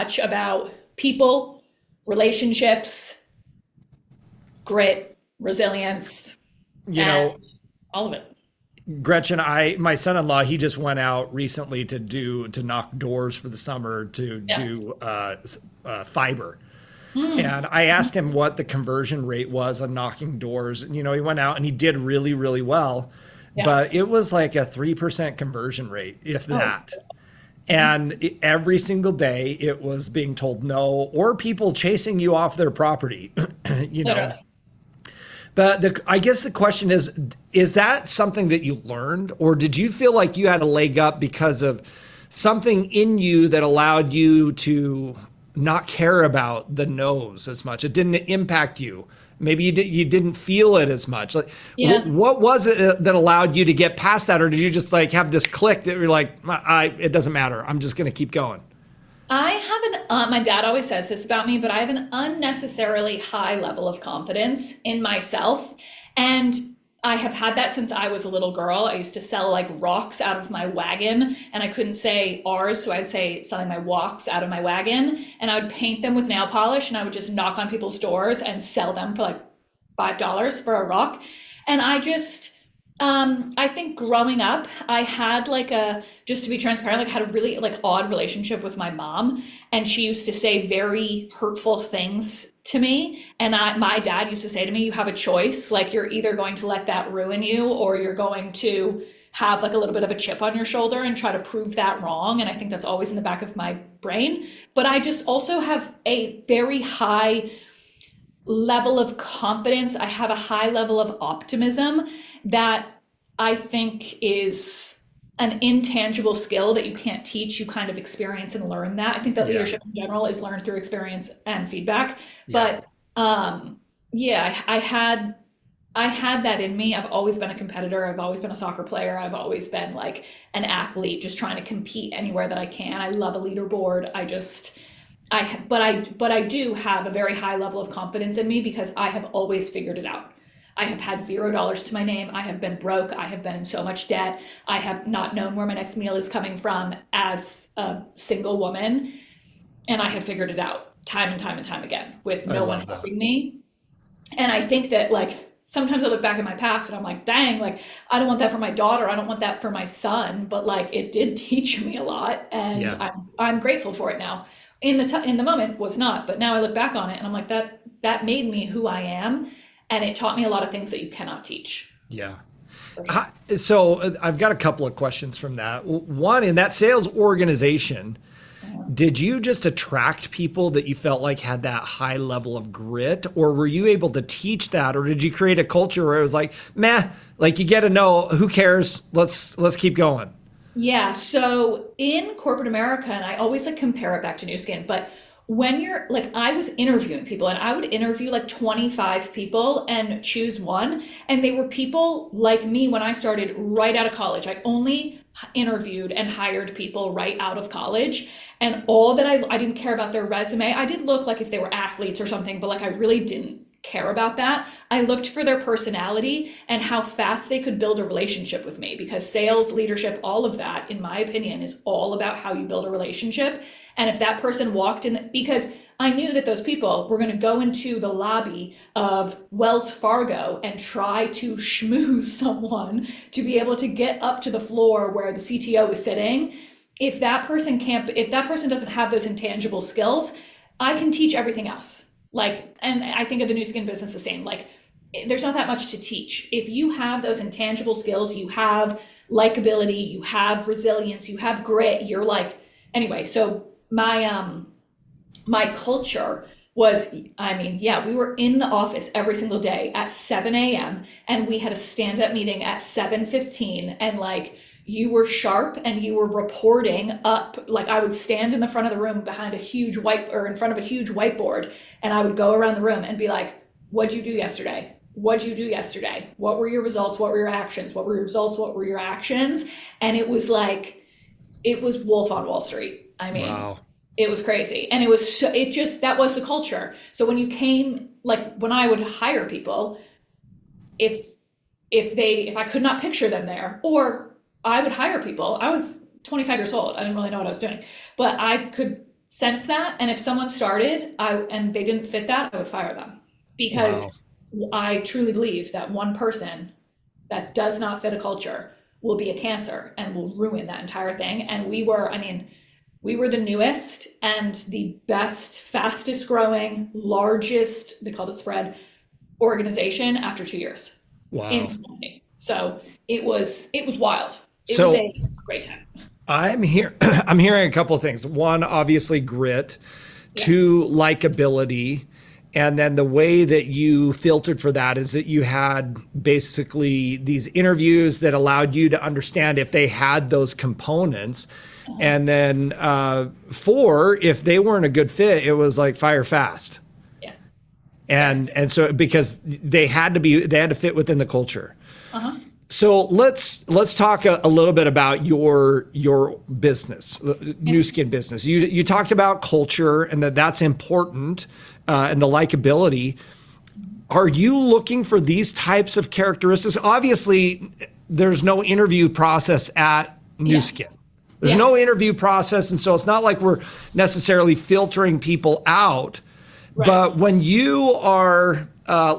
much about people, relationships, grit, resilience, You and know, all of it. Gretchen, my son-in-law, he just went out recently to knock doors for the summer to Yeah. do fiber. Mm. And I asked him what the conversion rate was on knocking doors. And, he went out and he did really, really well. Yeah. But it was like a 3% conversion rate, if Oh, that. And every single day it was being told no, or people chasing you off their property, you know. literally. But I guess the question is that something that you learned, or did you feel like you had a leg up because of something in you that allowed you to not care about the no's as much? It didn't impact you. Maybe you didn't feel it as much. Like, Yeah. what was it that allowed you to get past that, or did you just like have this click that you're like, it doesn't matter. I'm just going to keep going. I have my dad always says this about me, but I have an unnecessarily high level of confidence in myself. And I have had that since I was a little girl. I used to sell like rocks out of my wagon, and I couldn't say ours, so I'd say selling my walks out of my wagon. And I would paint them with nail polish, and I would just knock on people's doors and sell them for like $5 for a rock. And I think growing up, I had like just to be transparent, like I had a really like odd relationship with my mom, and she used to say very hurtful things to me. And my dad used to say to me, you have a choice, like you're either going to let that ruin you, or you're going to have like a little bit of a chip on your shoulder and try to prove that wrong. And I think that's always in the back of my brain. But I just also have a very high level of confidence. I have a high level of optimism that I think is an intangible skill that you can't teach. You kind of experience and learn that. I think that Yeah. leadership in general is learned through experience and feedback. Yeah. But yeah, I had that in me. I've always been a competitor. I've always been a soccer player. I've always been like an athlete, just trying to compete anywhere that I can. I love a leaderboard. But I do have a very high level of confidence in me because I have always figured it out. I have had $0 to my name. I have been broke. I have been in so much debt. I have not known where my next meal is coming from as a single woman. And I have figured it out time and time and time again with I no one love that. helping me. And I think that like sometimes I look back at my past and I'm like, dang, like I don't want that for my daughter. I don't want that for my son. But like it did teach me a lot, and Yeah. I'm grateful for it now. In the moment was not, but now I look back on it and I'm like that made me who I am, and it taught me a lot of things that you cannot teach. Yeah. For sure. So I've got a couple of questions from that. One, in that sales organization, did you just attract people that you felt like had that high level of grit, or were you able to teach that, or did you create a culture where it was like, meh, like you get to know, who cares? Let's keep going. Yeah, so in corporate America, and I always like compare it back to New Skin, but when you're like, I was interviewing people and I would interview like 25 people and choose one. And they were people like me when I started right out of college. I only interviewed and hired people right out of college. And all that I didn't care about their resume. I did look like if they were athletes or something, but like I really didn't care about that. I looked for their personality and how fast they could build a relationship with me, because sales, leadership, all of that, in my opinion, is all about how you build a relationship. And if that person walked in, because I knew that those people were going to go into the lobby of Wells Fargo and try to schmooze someone to be able to get up to the floor where the CTO is sitting. If that person doesn't have those intangible skills, I can teach everything else. Like, and I think of the New Skin business the same. Like, there's not that much to teach. If you have those intangible skills, you have likability, you have resilience, you have grit, you're like, anyway, so my culture was, I mean, yeah, we were in the office every single day at 7 a.m. and we had a stand-up meeting at 7:15, and like you were sharp and you were reporting up. Like I would stand in the front of the room behind a huge white or in front of a huge whiteboard, and I would go around the room and be like, what'd you do yesterday? What'd you do yesterday? What were your results? What were your actions? What were your results? What were your actions? And it was like, it was Wolf on Wall Street. I mean, Wow. it was crazy. And it just, that was the culture. So when you came, like when I would hire people, if, if I could not picture them there, or I would hire people, I was 25 years old. I didn't really know what I was doing, but I could sense that. And if someone started and they didn't fit that, I would fire them because Wow. I truly believe that one person that does not fit a culture will be a cancer and will ruin that entire thing. And we were the newest and the best, fastest growing, largest, they called it spread, organization after 2 years in Wow. the company. So it was wild. It was So a great time. I'm here. I'm hearing a couple of things. One, obviously grit. Yeah. Two, likability. And then the way that you filtered for that is that you had basically these interviews that allowed you to understand if they had those components. And then four, if they weren't a good fit, it was like fire fast. Yeah. And so because they had to fit within the culture. Uh-huh. So let's talk a little bit about your business, New Skin business. You talked about culture and that's important, and the likability. Are you looking for these types of characteristics? Obviously, there's no interview process at New Yeah. Skin. There's Yeah. no interview process, and so it's not like we're necessarily filtering people out. Right. But when you are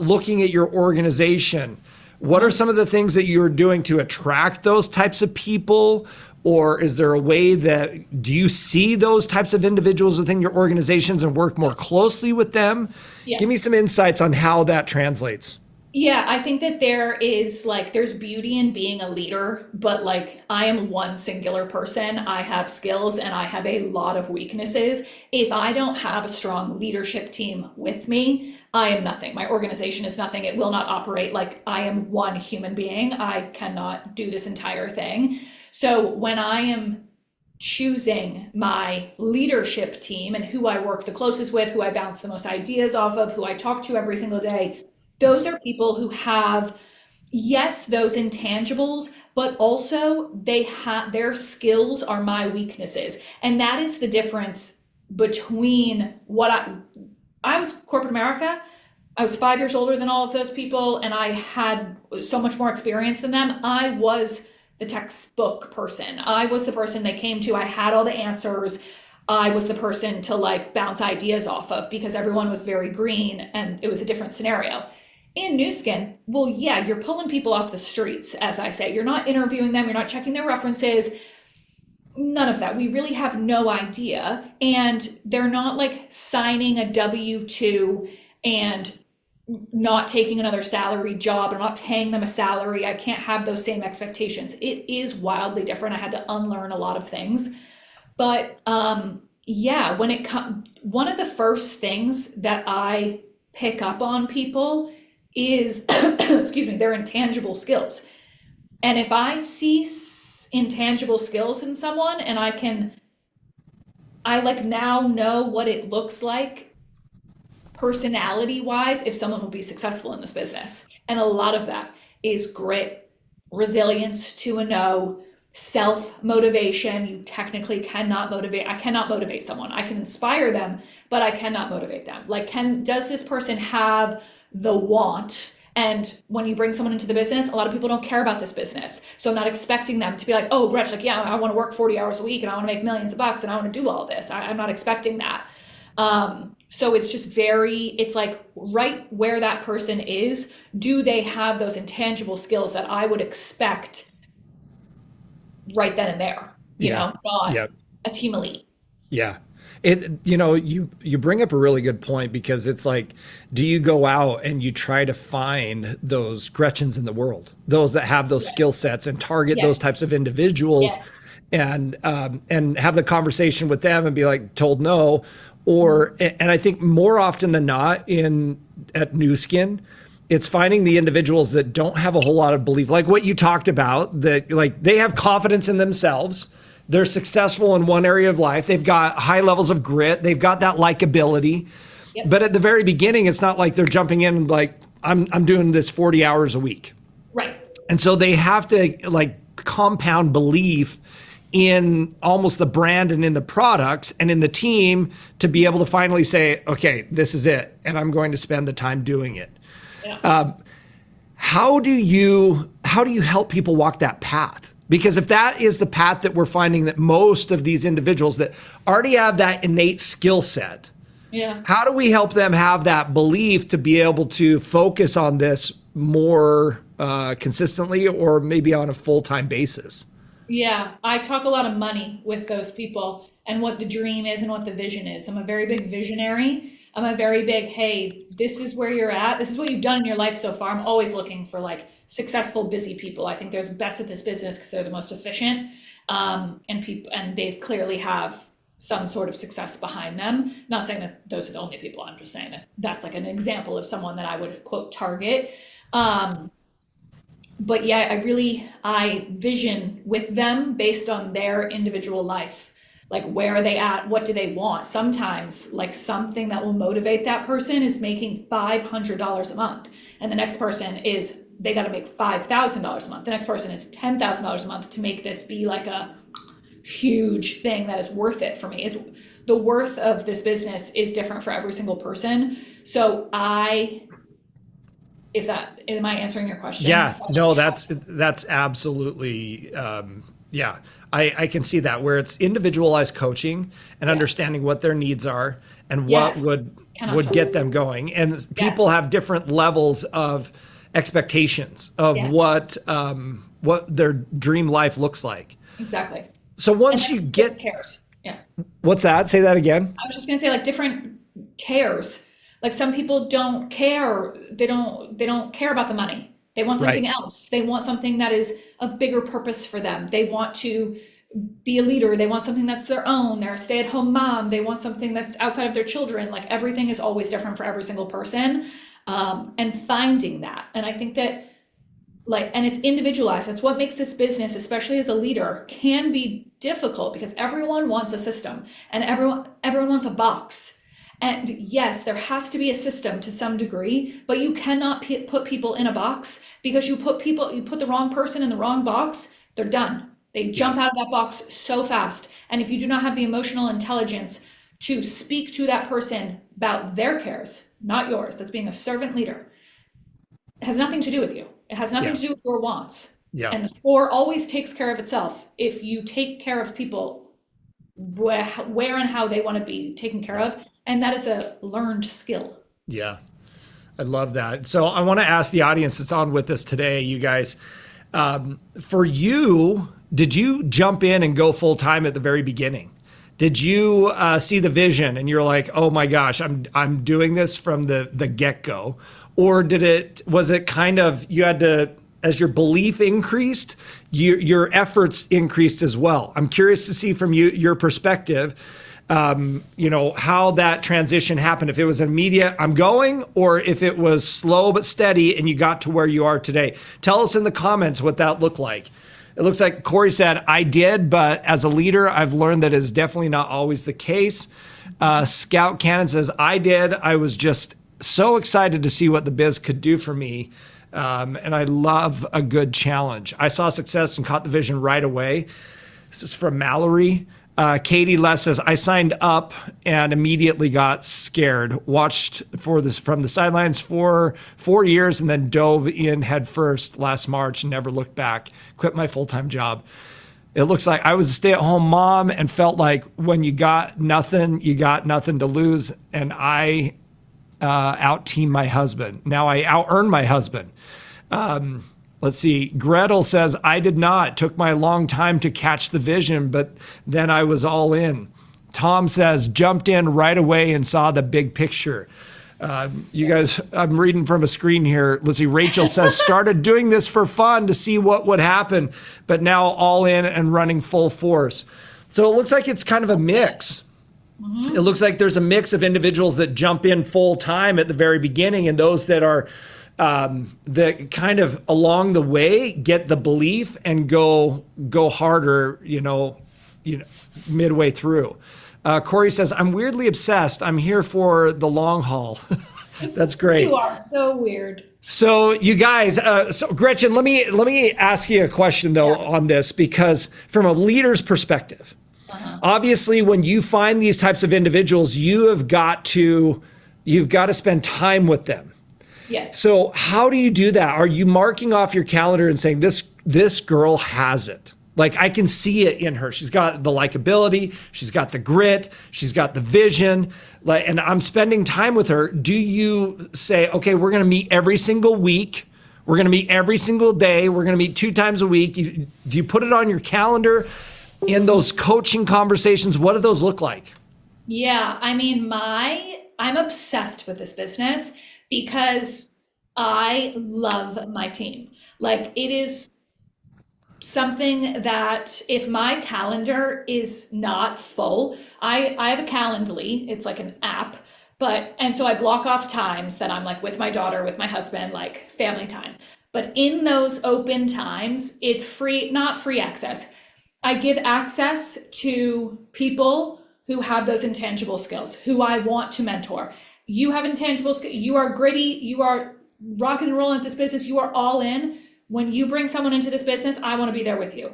looking at your organization, what are some of the things that you're doing to attract those types of people? Or is there a way that, do you see those types of individuals within your organizations and work more closely with them? Yes. Give me some insights on how that translates. Yeah, I think that there's beauty in being a leader, but like I am one singular person. I have skills and I have a lot of weaknesses. If I don't have a strong leadership team with me, I am nothing. My organization is nothing. It will not operate. Like I am one human being. I cannot do this entire thing. So when I am choosing my leadership team and who I work the closest with, who I bounce the most ideas off of, who I talk to every single day, those are people who have, yes, those intangibles, but also their skills are my weaknesses. And that is the difference between I was corporate America. I was 5 years older than all of those people, and I had so much more experience than them. I was the textbook person. I was the person they came to. I had all the answers. I was the person to like bounce ideas off of because everyone was very green and it was a different scenario. In New Skin, well, yeah, you're pulling people off the streets, as I say. You're not interviewing them. You're not checking their references. None of that. We really have no idea. And they're not like signing a W-2 and not taking another salary job or not paying them a salary. I can't have those same expectations. It is wildly different. I had to unlearn a lot of things. But yeah, one of the first things that I pick up on people is, excuse me, their intangible skills. And if I see intangible skills in someone and I like now know what it looks like personality wise if someone will be successful in this business. And a lot of that is grit, resilience to a no, self motivation. You technically cannot motivate. I cannot motivate someone. I can inspire them, but I cannot motivate them. Like, does this person have the want? And when you bring someone into the business, a lot of people don't care about this business. So I'm not expecting them to be like, oh, Gretch, like, yeah, I want to work 40 hours a week and I want to make millions of bucks and I want to do all this. I'm not expecting that. So it's just it's like right where that person is, do they have those intangible skills that I would expect right then and there, not Yep. a team elite. Yeah. You bring up a really good point because it's like, do you go out and you try to find those Gretchens in the world, those that have those skill sets and target those types of individuals and have the conversation with them and be like told no, and I think more often than not at New Skin, it's finding the individuals that don't have a whole lot of belief, like what you talked about, that like they have confidence in themselves. They're successful in one area of life. They've got high levels of grit. They've got that likability. Yep. But at the very beginning, it's not like they're jumping in like, I'm doing this 40 hours a week. Right. And so they have to like compound belief in almost the brand and in the products and in the team to be able to finally say, okay, this is it. And I'm going to spend the time doing it. Yeah. How do you help people walk that path? Because if that is the path that we're finding that most of these individuals that already have that innate skill set, Yeah. how do we help them have that belief to be able to focus on this more consistently or maybe on a full-time basis? Yeah, I talk a lot of money with those people and what the dream is and what the vision is. I'm a very big visionary. I'm a very big, hey, this is where you're at. This is what you've done in your life so far. I'm always looking for like successful, busy people. I think they're the best at this business because they're the most efficient, and they've clearly have some sort of success behind them. Not saying that those are the only people. I'm just saying that that's like an example of someone that I would quote target. But yeah, I vision with them based on their individual life. Like, where are they at? What do they want? Sometimes, like, something that will motivate that person is making $500 a month. And the next person is, they got to make $5,000 a month. The next person is $10,000 a month to make this be like a huge thing that is worth it for me. It's the worth of this business is different for every single person. So if that, am I answering your question? Yeah, no, that's absolutely, yeah. I can see that where it's individualized coaching and understanding what their needs are and what Yes. would get them going. And people have different levels of expectations of what their dream life looks like. Exactly. So once you get, cares. Yeah. what's that? Say that again. I was just gonna say, like, different cares. Like, some people don't care. They don't care about the money. They want something else. They want something that is of bigger purpose for them. They want to be a leader. They want something that's their own. They're a stay-at-home mom. They want something that's outside of their children. Like, everything is always different for every single person. And finding that. And I think that, like, and it's individualized. That's what makes this business, especially as a leader, can be difficult because everyone wants a system and everyone wants a box. And yes, there has to be a system to some degree, but you cannot put people in a box, because you put the wrong person in the wrong box, they're done. They jump out of that box so fast. And if you do not have the emotional intelligence to speak to that person about their cares, not yours, that's being a servant leader, it has nothing to do with you. It has nothing to do with your wants. Yeah. And the score always takes care of itself. If you take care of people where and how they want to be taken care of, and that is a learned skill. Yeah, I love that. So I want to ask the audience that's on with us today, you guys, for you, did you jump in and go full time at the very beginning? Did you see the vision and you're like, oh my gosh, I'm doing this from the get-go? Or was it kind of, you had to, as your belief increased, your efforts increased as well? I'm curious to see from your perspective, how that transition happened. If it was immediate, I'm going, or if it was slow but steady and you got to where you are today. Tell us in the comments what that looked like. It looks like Corey said, I did, but as a leader, I've learned that is definitely not always the case. Scout Cannon says, I did. I was just so excited to see what the biz could do for me. And I love a good challenge. I saw success and caught the vision right away. This is from Mallory. Katie Les says, I signed up and immediately got scared. Watched for this from the sidelines for 4 years and then dove in head first last March and never looked back. Quit my full-time job. It looks like I was a stay-at-home mom and felt like when you got nothing to lose. And I out-team my husband. Now I out-earn my husband. Let's see. Gretel says, I did not. Took my long time to catch the vision, but then I was all in. Tom says, jumped in right away and saw the big picture. You guys, I'm reading from a screen here. Let's see. Rachel says, started doing this for fun to see what would happen, but now all in and running full force. So it looks like it's kind of a mix. Mm-hmm. It looks like there's a mix of individuals that jump in full time at the very beginning and those that are that kind of along the way get the belief and go harder, midway through. Corey says, I'm weirdly obsessed. I'm here for the long haul. That's great. You are so weird. So you guys, so Gretchen, let me ask you a question though on this, because from a leader's perspective, obviously when you find these types of individuals, you've got to spend time with them. Yes. So how do you do that? Are you marking off your calendar and saying this girl has it? Like I can see it in her. She's got the likability, she's got the grit, she's got the vision. Like, and I'm spending time with her. Do you say, okay, we're going to meet every single week? We're going to meet every single day. We're going to meet 2 times a week. Do you put it on your calendar in those coaching conversations? What do those look like? Yeah, I mean, I'm obsessed with this business because I love my team. Like it is something that if my calendar is not full, I have a Calendly, it's like an app, but and so I block off times that I'm like with my daughter, with my husband, like family time. But in those open times, it's free, not free access. I give access to people who have those intangible skills, who I want to mentor. You have intangible skills, you are gritty, you are rocking and rolling at this business, you are all in. When you bring someone into this business, I want to be there with you.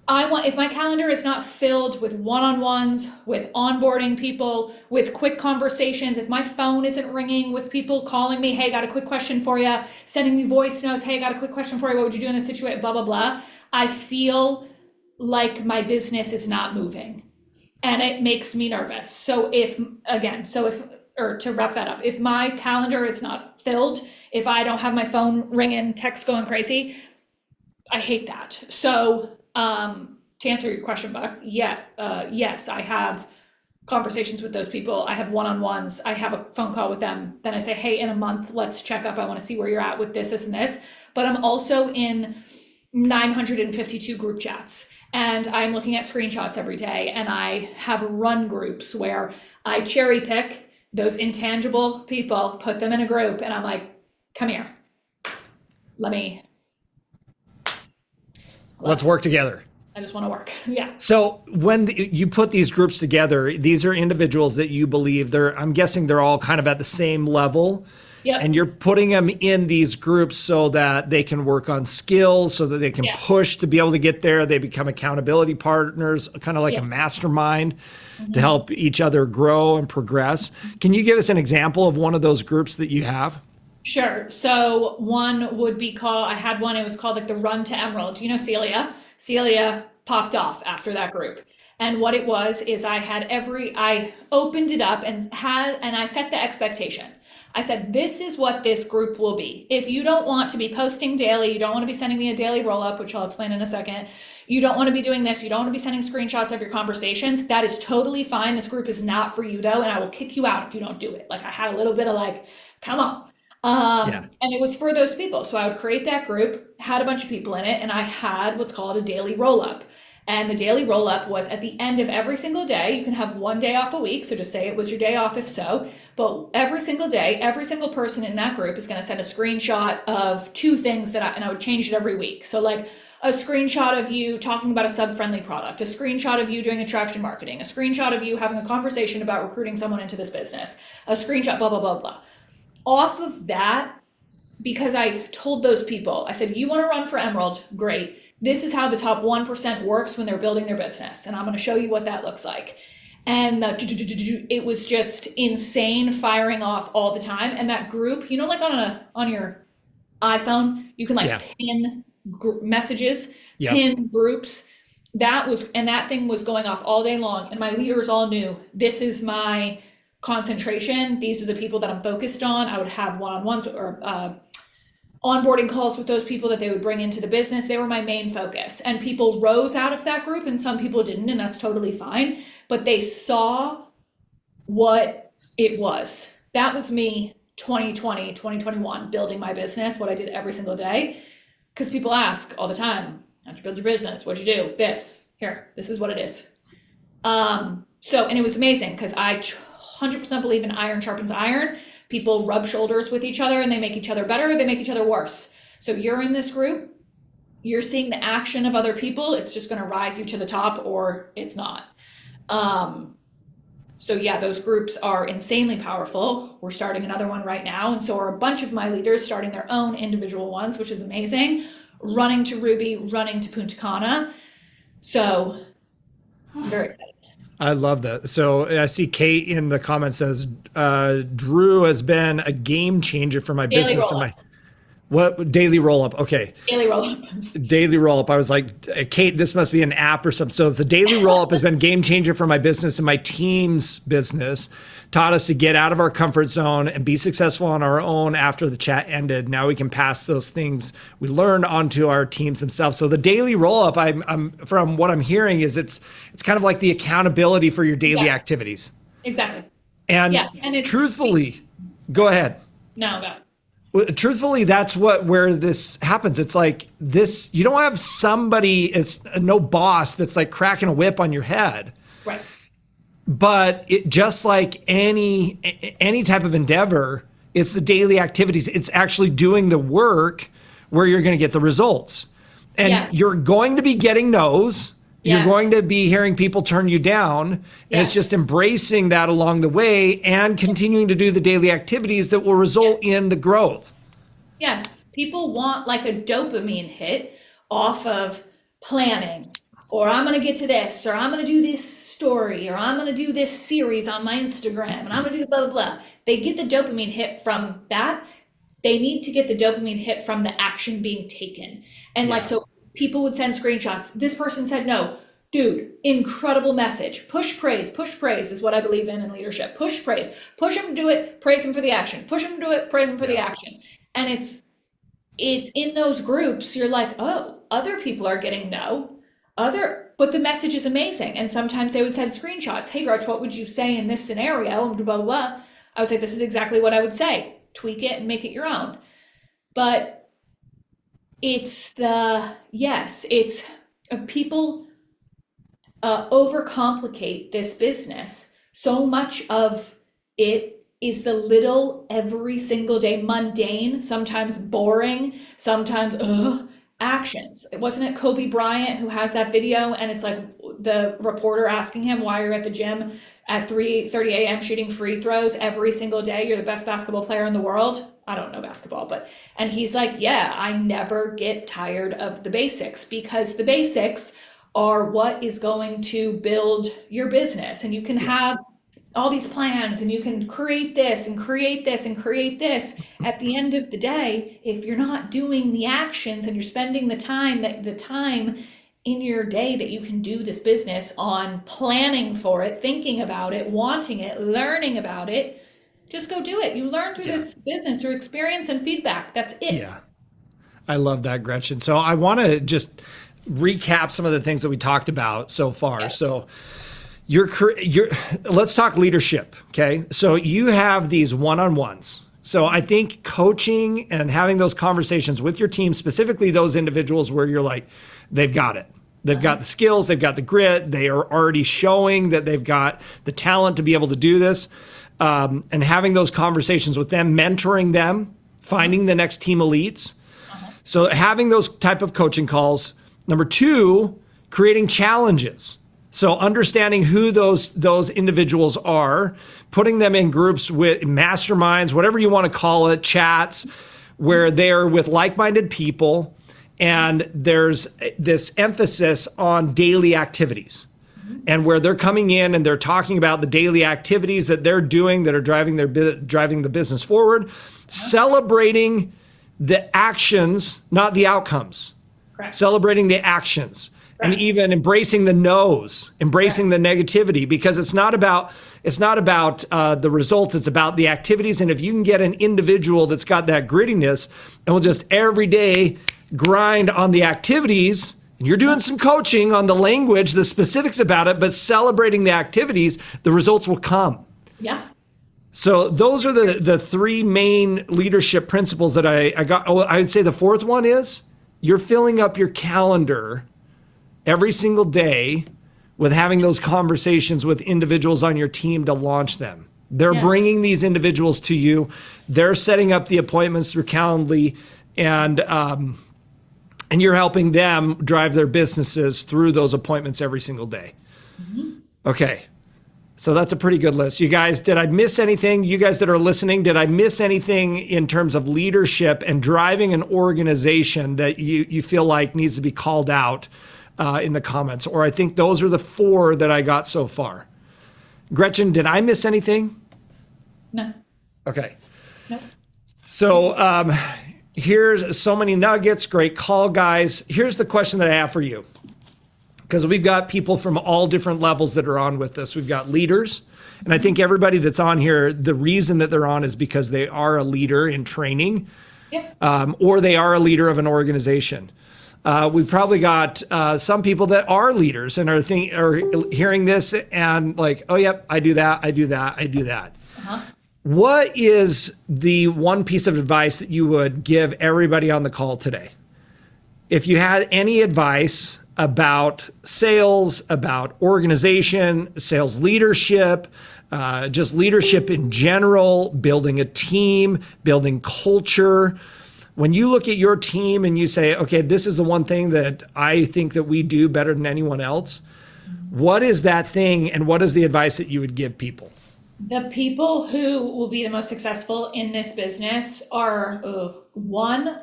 If my calendar is not filled with one-on-ones, with onboarding people, with quick conversations, if my phone isn't ringing with people calling me, hey, got a quick question for you, sending me voice notes, hey, got a quick question for you, what would you do in this situation, blah, blah, blah. I feel like my business is not moving and it makes me nervous. Or to wrap that up, if my calendar is not filled, if I don't have my phone ringing, text going crazy, I hate that. So, to answer your question, Buck, yes, I have conversations with those people. I have one-on-ones. I have a phone call with them. Then I say, hey, in a month, let's check up. I want to see where you're at with this, and this. But I'm also in 952 group chats. And I'm looking at screenshots every day. And I have run groups where I cherry pick those intangible people, put them in a group, and I'm like, come here. Let me, Let's work together. I just want to work. Yeah. So when you put these groups together, these are individuals that you believe I'm guessing they're all kind of at the same level. Yep. And you're putting them in these groups so that they can work on skills, so that they can Yeah. push to be able to get there. They become accountability partners, kind of like a Yeah. mastermind to help each other grow and progress. Can you give us an example of one of those groups that you have? Sure. So one would be called, I had one, it was called like the Run to Emerald. You know Celia? Celia popped off after that group. And what it was is I opened it up and I set the expectation. I said, this is what this group will be. If you don't want to be posting daily, you don't want to be sending me a daily roll up, which I'll explain in a second. You don't want to be doing this. You don't want to be sending screenshots of your conversations. That is totally fine. This group is not for you though. And I will kick you out if you don't do it. Like I had a little bit of like, come on. And it was for those people. So I would create that group, had a bunch of people in it, and I had what's called a daily roll up. And the daily roll up was at the end of every single day. You can have one day off a week. So just say it was your day off if so. But every single day, every single person in that group is going to send a screenshot of 2 things and I would change it every week. So like a screenshot of you talking about a sub-friendly product, a screenshot of you doing attraction marketing, a screenshot of you having a conversation about recruiting someone into this business, a screenshot, blah, blah, blah, blah. Off of that, because I told those people, I said, you want to run for Emerald? Great. This is how the top 1% works when they're building their business. And I'm going to show you what that looks like. And it was just insane, firing off all the time. And that group, you know, like on your iPhone, you can pin messages, pin groups. That thing was going off all day long. And my leaders all knew this is my concentration. These are the people that I'm focused on. I would have one-on-ones or onboarding calls with those people that they would bring into the business. They were my main focus. And people rose out of that group and some people didn't, and that's totally fine. But they saw what it was. That was me 2020, 2021, building my business, what I did every single day. Because people ask all the time, how'd you build your business? What'd you do? This is what it is. And it was amazing because I 100% believe in iron sharpens iron. People rub shoulders with each other and they make each other better, they make each other worse. So you're in this group, you're seeing the action of other people, it's just going to rise you to the top or it's not. Those groups are insanely powerful. We're starting another one right now. And so are a bunch of my leaders starting their own individual ones, which is amazing. Running to Ruby, running to Punta Cana. So I'm very excited. I love that. So I see Kate in the comments says, Drew has been a game changer for my Daily business. roll-up. What daily roll up? Okay. Daily roll up. Daily roll up. I was like, Kate, this must be an app or something. So the daily roll up has been a game changer for my business and my team's business. Taught us to get out of our comfort zone and be successful on our own after the chat ended. Now we can pass those things we learned onto our teams themselves. So the daily roll up, I'm from what I'm hearing is it's kind of like the accountability for your daily activities. Exactly. And, and it's truthfully, go ahead. No, go. Well, truthfully, that's where this happens. It's like this, you don't have somebody, it's no boss that's like cracking a whip on your head. Right. But it just like any type of endeavor, it's the daily activities. It's actually doing the work where you're going to get the results. And you're going to be getting no's. You're going to be hearing people turn you down. And it's just embracing that along the way and continuing to do the daily activities that will result in the growth. Yes. People want like a dopamine hit off of planning, or I'm going to get to this, or I'm going to do this story, or I'm going to do this series on my Instagram, and I'm going to do blah, blah, blah. They get the dopamine hit from that. They need to get the dopamine hit from the action being taken. And like, so people would send screenshots. This person said, no, dude, incredible message. Push praise is what I believe in leadership. Push praise, push them to do it, praise them for the action, push them to do it, praise them for the action. And it's in those groups, you're like, oh, other people are getting no, but the message is amazing. And sometimes they would send screenshots. Hey, Gretch, what would you say in this scenario? Blah, blah, blah. I would say, this is exactly what I would say. Tweak it and make it your own. But it's people overcomplicate this business. So much of it is the little every single day, mundane, sometimes boring, sometimes actions. Wasn't it Kobe Bryant who has that video? And it's like the reporter asking him why you're at the gym at 3:30 a.m. shooting free throws every single day. You're the best basketball player in the world. I don't know basketball, and he's like, yeah, I never get tired of the basics, because the basics are what is going to build your business. And you can have all these plans and you can create this and create this and create this. At the end of the day, if you're not doing the actions and you're spending the time in your day that you can do this business on planning for it, thinking about it, wanting it, learning about it, just go do it. You learn through this business, through experience and feedback. That's it. Yeah. I love that, Gretchen. So I want to just recap some of the things that we talked about so far. So let's talk leadership. Okay. So you have these one-on-ones. So I think coaching and having those conversations with your team, specifically those individuals where you're like, they've got it. They've got the skills, they've got the grit, they are already showing that they've got the talent to be able to do this. And having those conversations with them, mentoring them, finding the next team elites. So having those type of coaching calls. Number two, creating challenges. So understanding who those individuals are, putting them in groups with masterminds, whatever you want to call it, chats, where they're with like-minded people. And there's this emphasis on daily activities, and where they're coming in and they're talking about the daily activities that they're doing that are driving the business forward, celebrating the actions, not the outcomes. Correct. Celebrating the actions. Correct. And even embracing the no's, embracing the negativity, because it's not about the results, it's about the activities. And if you can get an individual that's got that grittiness and will just every day grind on the activities, and you're doing some coaching on the language, the specifics about it, but celebrating the activities, the results will come. Yeah. So those are the three main leadership principles that I got. Oh, I would say the fourth one is you're filling up your calendar every single day with having those conversations with individuals on your team to launch them. They're bringing these individuals to you. They're setting up the appointments through Calendly, and you're helping them drive their businesses through those appointments every single day. Mm-hmm. Okay. So that's a pretty good list. You guys, did I miss anything? You guys that are listening, did I miss anything in terms of leadership and driving an organization that you feel like needs to be called out in the comments? Or I think those are the four that I got so far. Gretchen, did I miss anything? No. Okay. No. So Here's so many nuggets. Great call, guys. Here's the question that I have for you, because we've got people from all different levels that are on with us. We've got leaders. And I think everybody that's on here, the reason that they're on is because they are a leader in training, or they are a leader of an organization. We've probably got some people that are leaders and are hearing this and like, oh, yep, I do that, I do that, I do that. What is the one piece of advice that you would give everybody on the call today? If you had any advice about sales, about organization, sales leadership, just leadership in general, building a team, building culture. When you look at your team and you say, okay, this is the one thing that I think that we do better than anyone else, what is that thing and what is the advice that you would give people? The people who will be the most successful in this business are one,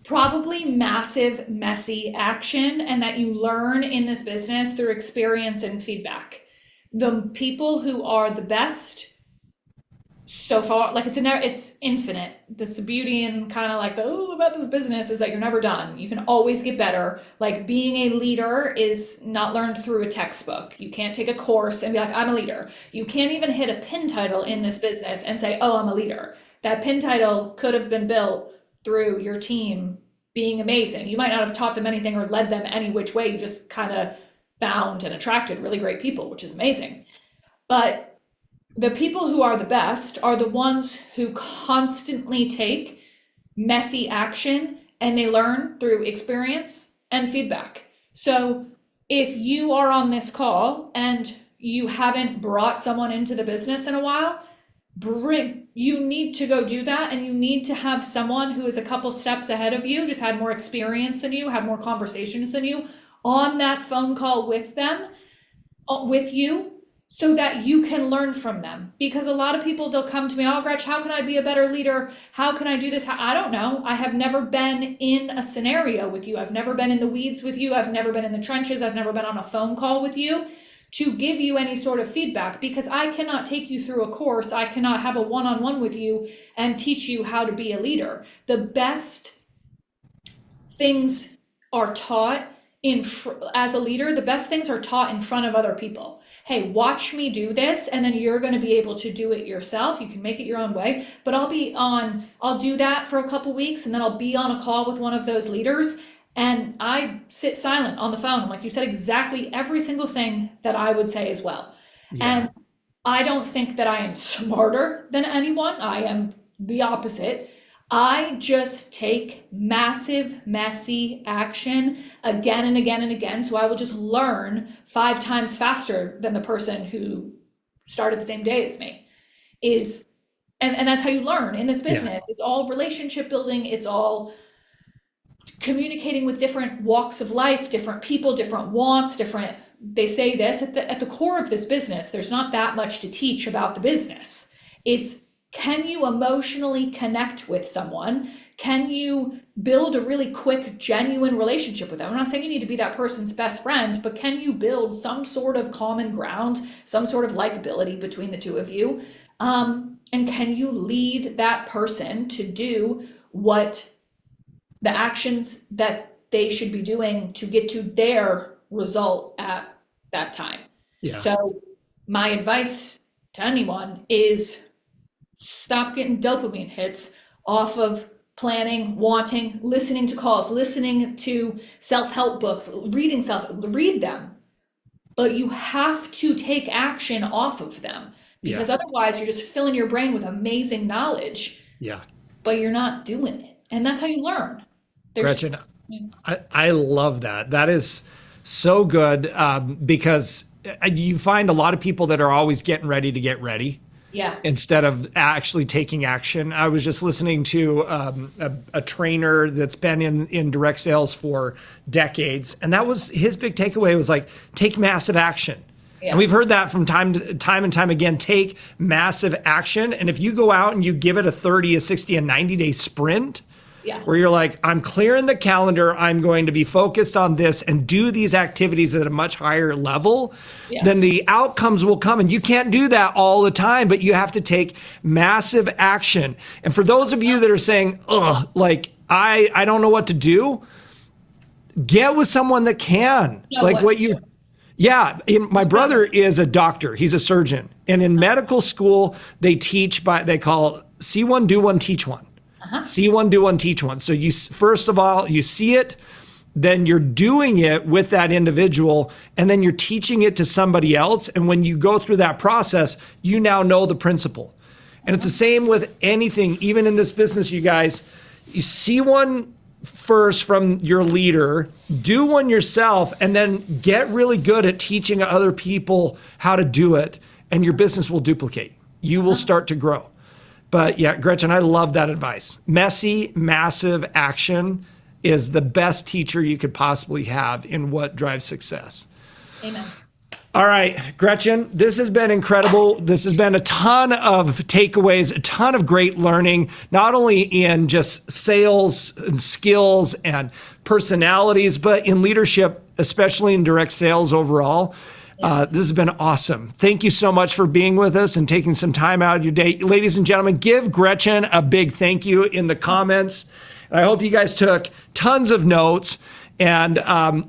probably massive, messy action, and that you learn in this business through experience and feedback. The people who are the best so far, like it's infinite. That's the beauty and kind of like about this business is that you're never done. You can always get better. Like being a leader is not learned through a textbook. You can't take a course and be like, I'm a leader. You can't even hit a pin title in this business and say, oh, I'm a leader. That pin title could have been built through your team being amazing. You might not have taught them anything or led them any which way. You just kind of found and attracted really great people, which is amazing. But the people who are the best are the ones who constantly take messy action and they learn through experience and feedback. So if you are on this call and you haven't brought someone into the business in a while, you need to go do that, and you need to have someone who is a couple steps ahead of you, just had more experience than you, had more conversations than you, on that phone call with you, so that you can learn from them. Because a lot of people, they'll come to me, oh, Gretch, how can I be a better leader? How can I do this? I don't know. I have never been in a scenario with you. I've never been in the weeds with you. I've never been in the trenches. I've never been on a phone call with you to give you any sort of feedback, because I cannot take you through a course. I cannot have a one-on-one with you and teach you how to be a leader. The best things are taught as a leader, the best things are taught in front of other people. Hey, watch me do this, and then you're going to be able to do it yourself. You can make it your own way, but I'll do that for a couple weeks, and then I'll be on a call with one of those leaders, and I sit silent on the phone. Like, you said exactly every single thing that I would say as well. Yeah. And I don't think that I am smarter than anyone. I am the opposite. I just take massive, messy action again and again and again. So I will just learn 5 times faster than the person who started the same day as me. And that's how you learn in this business. Yeah. It's all relationship building. It's all communicating with different walks of life, different people, different wants, they say this at the core of this business, there's not that much to teach about the business. It's, can you emotionally connect with someone? Can you build a really quick, genuine relationship with them? I'm not saying you need to be that person's best friend, but can you build some sort of common ground, some sort of likability between the two of you? And can you lead that person to do what the actions that they should be doing to get to their result at that time? Yeah. So my advice to anyone is, stop getting dopamine hits off of planning, wanting, listening to calls, listening to self-help books, read them, but you have to take action off of them, because otherwise you're just filling your brain with amazing knowledge, but you're not doing it. And that's how you learn. Gretchen, I love that. That is so good, because you find a lot of people that are always getting ready to get ready. Yeah. Instead of actually taking action. I was just listening to a trainer that's been in direct sales for decades, and that was his big takeaway, was like, take massive action. Yeah. And we've heard that from time and time again, take massive action. And if you go out and you give it a 30, a 60, a 90-day sprint, Yeah. where you're like, I'm clearing the calendar, I'm going to be focused on this and do these activities at a much higher level, Yeah. then the outcomes will come. And you can't do that all the time, but you have to take massive action. And for those of you that are saying, ugh, like, I don't know what to do, get with someone that can. Know Like what what to you, do. yeah. My brother is a doctor. He's a surgeon. And in medical school, they teach they call see one, do one, teach one. See one, do one, teach one. So you, first of all, you see it, then you're doing it with that individual, and then you're teaching it to somebody else. And when you go through that process, you now know the principle. And it's the same with anything, even in this business, you guys, you see one first from your leader, do one yourself, and then get really good at teaching other people how to do it, and your business will duplicate. You will start to grow. But yeah, Gretchen, I love that advice. Messy, massive action is the best teacher you could possibly have in what drives success. Amen. All right, Gretchen, this has been incredible. This has been a ton of takeaways, a ton of great learning, not only in just sales and skills and personalities, but in leadership, especially in direct sales overall. This has been awesome. Thank you so much for being with us and taking some time out of your day. Ladies and gentlemen, give Gretchen a big thank you in the comments. And I hope you guys took tons of notes and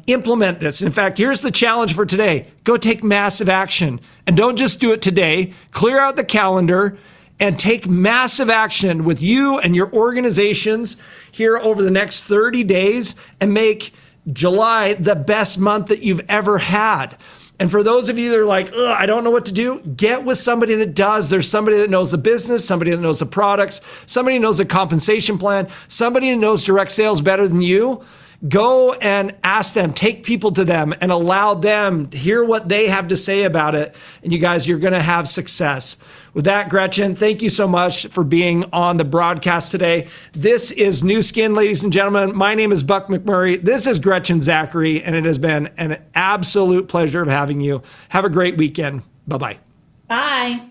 implement this. In fact, here's the challenge for today. Go take massive action. And don't just do it today. Clear out the calendar and take massive action with you and your organizations here over the next 30 days and make July the best month that you've ever had. And for those of you that are like, ugh, I don't know what to do, get with somebody that does. There's somebody that knows the business, somebody that knows the products, somebody who knows the compensation plan, somebody who knows direct sales better than you. Go and ask them, take people to them and allow them to hear what they have to say about it. And you guys, you're going to have success. With that, Gretchen, thank you so much for being on the broadcast today. This is New Skin, ladies and gentlemen. My name is Buck McMurray. This is Gretchen Zachary, and it has been an absolute pleasure of having you. Have a great weekend. Bye-bye. Bye.